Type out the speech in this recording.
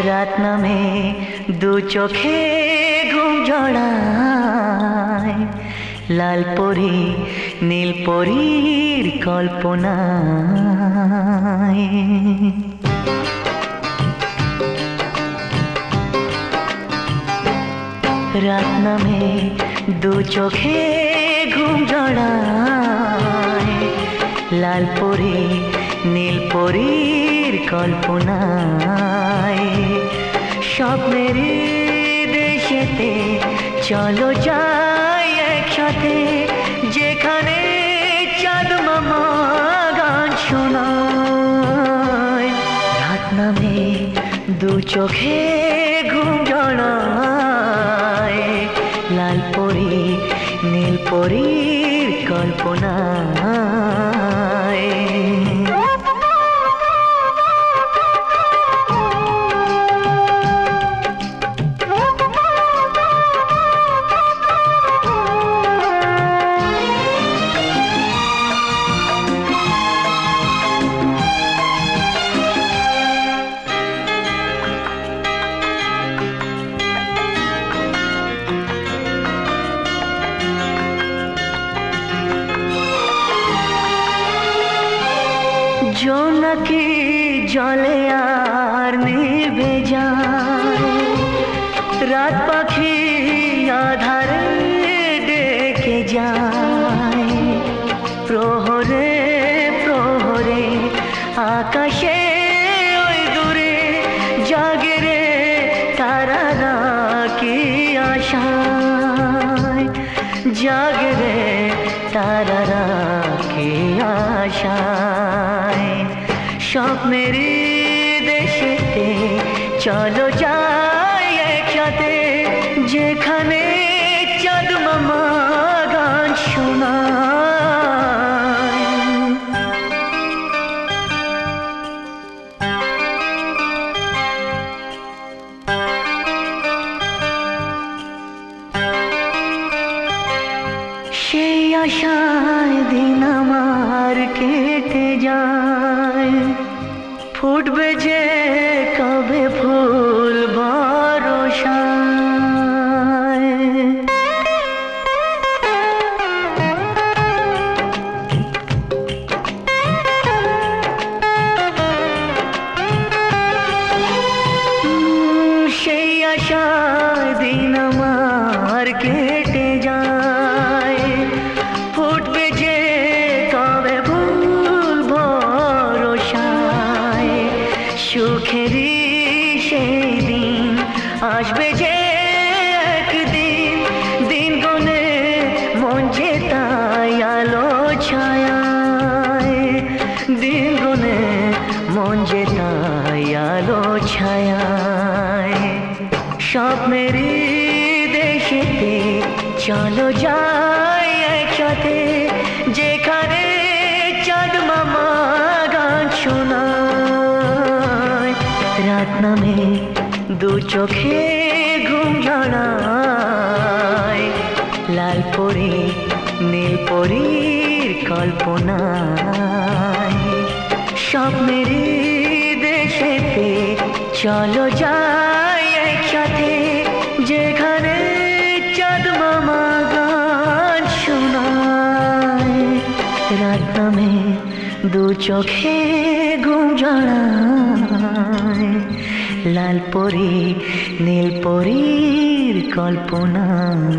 রাত নামে দু চোখে ঘুম জড়ায়, লাল পরি নীল পরীর কল্পনায়। রাত নামে দু চোখে ঘুম জড়ায়, লাল পরি নীল পরীর কল্পনায়। স্বপ্নের দেশেতে চলো যাই একসাথে, যেখানে চাঁদ মামা গান শোনায়। রাত নামে দু চোখে ঘুম জড়ায়, লাল পরি নীল পরীর কল্পনায়। জোনাকি জলে আর নিভে যায়, রাত পাখি আধারে ডেকে যায়। প্রহরে প্রহরে আকাশে ওই দূরে জাগে রে তারারা কি আশায়, জাগে রে তারারা কি আশায়। স্বপ্নের দেশেতে চলো যাই একসাথে, যেখানে চাঁদ মামা গান শোনায়। সেই আশায় দিন আমার কেটে যায়, ফুটবে যে কবে ফুল ভরসায়। সেই আশায় দিন আমার কেটে যায়, ফুটবে যে কবে ফুল ভরসায়। সুখেরই সেই দিন আসবে যে একদিন, দিন গনে মন যে তাই আলো ছায়ায়, দিন গনে মন যে তাই আলো ছায়ায়। স্বপ্নের দেশেতে চলো যাই একসাথে, যেখানে চাঁদ মামা গান শোনায়। রাত নামে দু চোখে ঘুম জড়ায়, লাল পরি নীল পরীর কল্পনায়। স্বপ্নের দেশেতে চলো যাই একসাথে, যেখানে চাঁদ মামা গান শোনায়। রাত নামে দু চোখে ঘুম জড়ায়, লাল পরি নীল পরীর কল্পনায়।